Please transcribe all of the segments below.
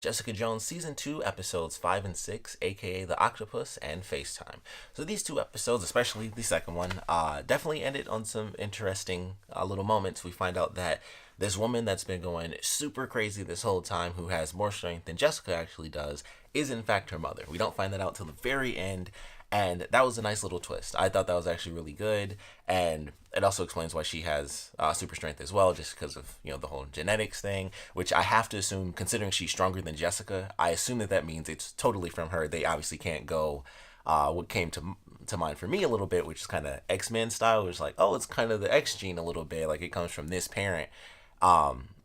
Jessica Jones Season 2, Episodes 5 and 6, aka The Octopus and Facetime. So these two episodes, especially the second one, definitely ended on some interesting little moments. We find out that this woman that's been going super crazy this whole time, who has more strength than Jessica actually does, is in fact her mother. We don't find that out till the very end, and that was a nice little twist. I thought that was actually really good, and it also explains why she has super strength as well, just because of the whole genetics thing, which I have to assume, considering she's stronger than Jessica, I assume that means it's totally from her. They obviously can't go what came to mind for me a little bit, which is kind of X-Men style. It's like, oh, it's kind of the X gene a little bit, like it comes from this parent.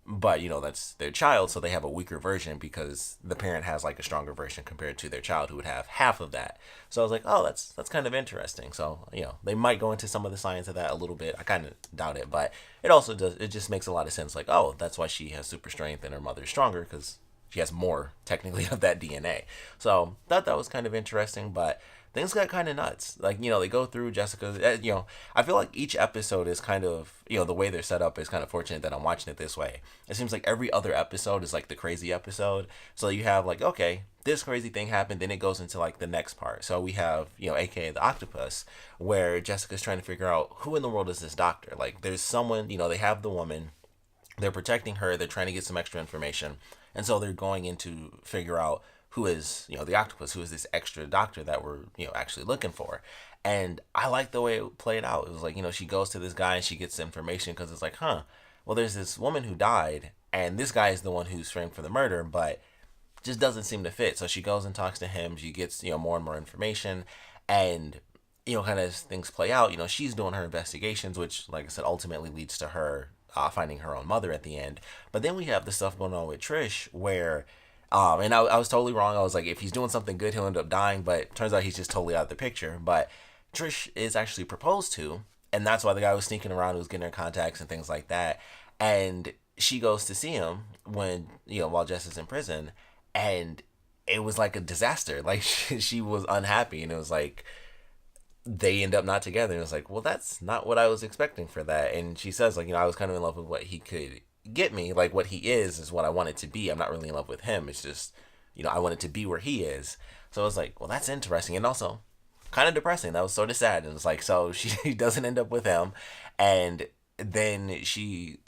But that's their child, so they have a weaker version because the parent has like a stronger version compared to their child who would have half of that. So I was like, oh, that's kind of interesting. So they might go into some of the science of that a little bit. I kind of doubt it, but it also does. It just makes a lot of sense. Like, oh, that's why she has super strength and her mother's stronger, because she has more technically of that DNA. So that was kind of interesting, but things got kind of nuts. Like, they go through Jessica. I feel like each episode is kind of, the way they're set up is kind of fortunate that I'm watching it this way. It seems like every other episode is like the crazy episode. So you have like, okay, this crazy thing happened, then it goes into like the next part. So we have, aka the Octopus, where Jessica's trying to figure out who in the world is this doctor. Like, there's someone, they have the woman, they're protecting her, they're trying to get some extra information. And so they're going in to figure out who is, the Octopus, who is this extra doctor that we're, actually looking for. And I like the way it played out. It was like, she goes to this guy and she gets information because it's like, well, there's this woman who died, and this guy is the one who's framed for the murder, but just doesn't seem to fit. So she goes and talks to him. She gets, more and more information, and, kind of as things play out, she's doing her investigations, which, like I said, ultimately leads to her finding her own mother at the end. But then we have the stuff going on with Trish where and I was totally wrong. I was like, if he's doing something good, he'll end up dying. But turns out he's just totally out of the picture. But Trish is actually proposed to, and that's why the guy was sneaking around, who was getting her contacts and things like that. And she goes to see him when while Jess is in prison, and it was like a disaster. Like she was unhappy, and it was like they end up not together. And it was like, well, that's not what I was expecting for that. And she says, like, I was kind of in love with what he could get me. Like, what he is what I want it to be. I'm not really in love with him. It's just, I want it to be where he is. So I was like, well, that's interesting. And also kind of depressing. That was sort of sad. And it's like, so she doesn't end up with him. And then she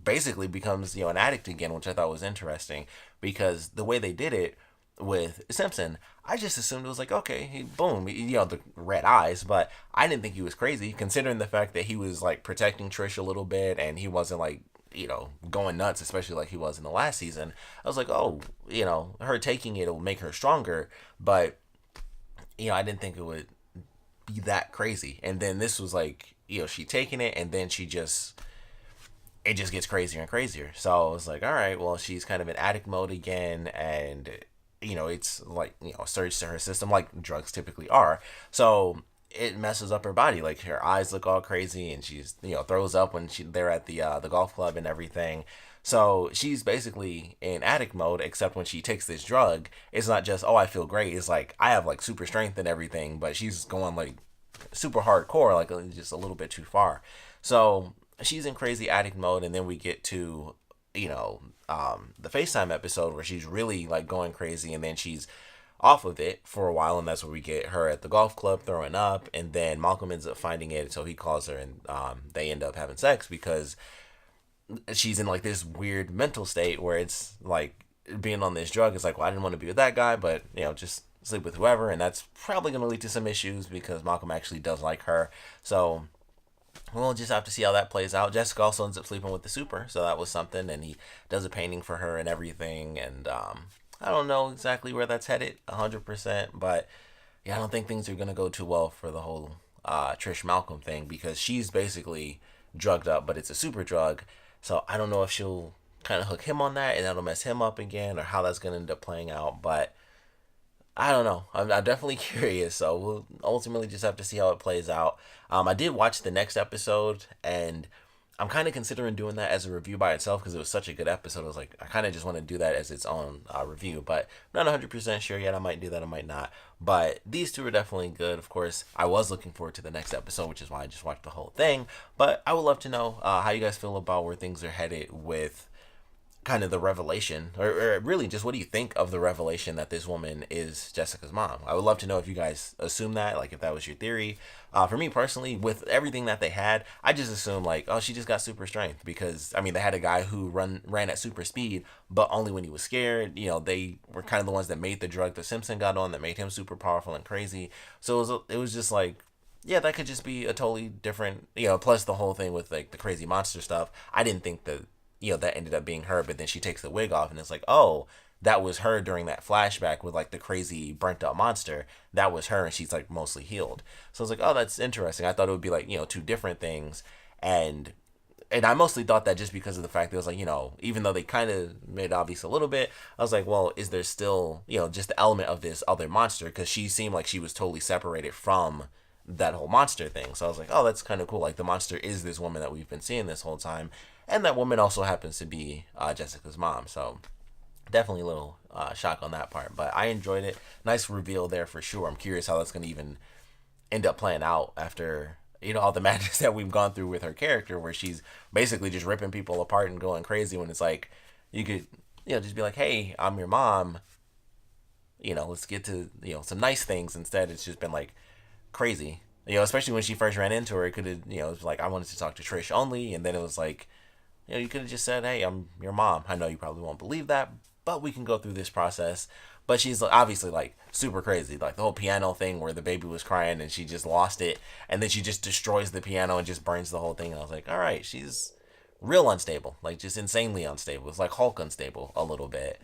basically becomes, an addict again, which I thought was interesting because the way they did it with Simpson, I just assumed it was like, okay, he, boom, the red eyes, but I didn't think he was crazy, considering the fact that he was like protecting Trish a little bit, and he wasn't like, going nuts, especially like he was in the last season. I was like, oh, her taking it will make her stronger, but I didn't think it would be that crazy. And then this was like, she taking it, and then it just gets crazier and crazier. So I was like, all right, well, she's kind of in addict mode again, and it's like, a surge to her system, like drugs typically are. So it messes up her body. Like, her eyes look all crazy, and she's, throws up when they're at the golf club and everything. So she's basically in addict mode, except when she takes this drug, it's not just, oh, I feel great. It's like, I have like super strength and everything, but she's going like super hardcore, like just a little bit too far. So she's in crazy addict mode, and then we get to the FaceTime episode where she's really like going crazy, and then she's off of it for a while, and that's where we get her at the golf club throwing up, and then Malcolm ends up finding it, so he calls her, and they end up having sex because she's in like this weird mental state where it's like being on this drug is like, well, I didn't want to be with that guy, but just sleep with whoever, and that's probably going to lead to some issues because Malcolm actually does like her. So we'll just have to see how that plays out. Jessica also ends up sleeping with the super, so that was something, and he does a painting for her and everything, and I don't know exactly where that's headed 100%, but yeah, I don't think things are going to go too well for the whole Trish Malcolm thing, because she's basically drugged up, but it's a super drug. So I don't know if she'll kind of hook him on that and that'll mess him up again, or how that's going to end up playing out. But I don't know. I'm definitely curious. So we'll ultimately just have to see how it plays out. I did watch the next episode, and I'm kind of considering doing that as a review by itself because it was such a good episode. I was like, I kind of just want to do that as its own review, but I'm not 100% sure yet. I might do that, I might not. But these two are definitely good. Of course, I was looking forward to the next episode, which is why I just watched the whole thing. But I would love to know how you guys feel about where things are headed with kind of the revelation, or really just what do you think of the revelation that this woman is Jessica's mom? I would love to know if you guys assume that, like if that was your theory. For me personally, with everything that they had, I just assumed like, oh, she just got super strength because I mean they had a guy who ran at super speed, but only when he was scared. You know, they were kind of the ones that made the drug that Simpson got on that made him super powerful and crazy. So it was just like, yeah, that could just be a totally different, plus the whole thing with like the crazy monster stuff. I didn't think that, that ended up being her, but then she takes the wig off and it's like, oh, that was her during that flashback with like the crazy burnt out monster. That was her and she's like mostly healed. So I was like, oh, that's interesting. I thought it would be like, two different things. And I mostly thought that just because of the fact that it was like, even though they kind of made it obvious a little bit, I was like, well, is there still, just the element of this other monster? Because she seemed like she was totally separated from that whole monster thing. So I was like, oh, that's kind of cool. Like the monster is this woman that we've been seeing this whole time, and that woman also happens to be Jessica's mom. So definitely a little shock on that part, but I enjoyed it. Nice reveal there for sure. I'm curious how that's going to even end up playing out after all the madness that we've gone through with her character, where she's basically just ripping people apart and going crazy. When it's like you could just be like, hey, I'm your mom. Let's get to some nice things. Instead, it's just been like crazy. Especially when she first ran into her, it could have, it was like, I wanted to talk to Trish only, and then it was like, you could have just said, hey, I'm your mom. I know you probably won't believe that, but we can go through this process. But she's obviously like super crazy, like the whole piano thing where the baby was crying and she just lost it, and then she just destroys the piano and just burns the whole thing. And I was like, all right, she's real unstable, like just insanely unstable. It's like Hulk unstable a little bit,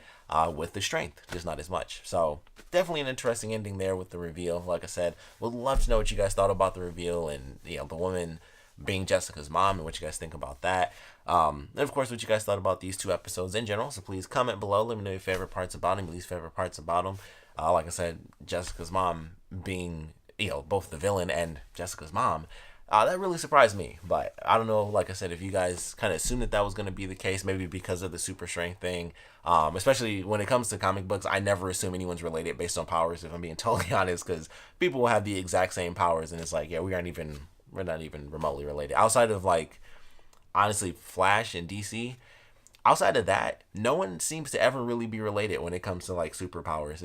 with the strength, just not as much. So definitely an interesting ending there with the reveal. Like I said, would love to know what you guys thought about the reveal and the woman being Jessica's mom and what you guys think about that. And of course, what you guys thought about these two episodes in general. So please comment below. Let me know your favorite parts about them, your least favorite parts about them. Like I said, Jessica's mom being both the villain and Jessica's mom. That really surprised me, but I don't know, like I said, if you guys kind of assumed that was going to be the case, maybe because of the super strength thing, especially when it comes to comic books, I never assume anyone's related based on powers, if I'm being totally honest, because people will have the exact same powers, and it's like, yeah, we're not even remotely related. Outside of, like, honestly, Flash and DC, outside of that, no one seems to ever really be related when it comes to, like, superpowers.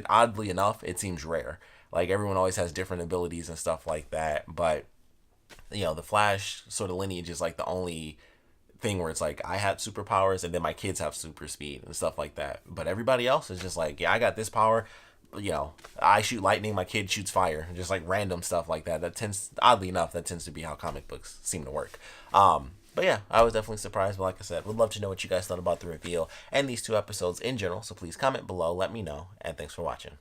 Oddly enough, it seems rare. Like, everyone always has different abilities and stuff like that, but the Flash sort of lineage is like the only thing where it's like I have superpowers and then my kids have super speed and stuff like that. But everybody else is just like, yeah, I got this power. I shoot lightning, my kid shoots fire, just like random stuff like that. Oddly enough, that tends to be how comic books seem to work. But yeah, I was definitely surprised. But like I said, would love to know what you guys thought about the reveal and these two episodes in general. So please comment below, let me know, and thanks for watching.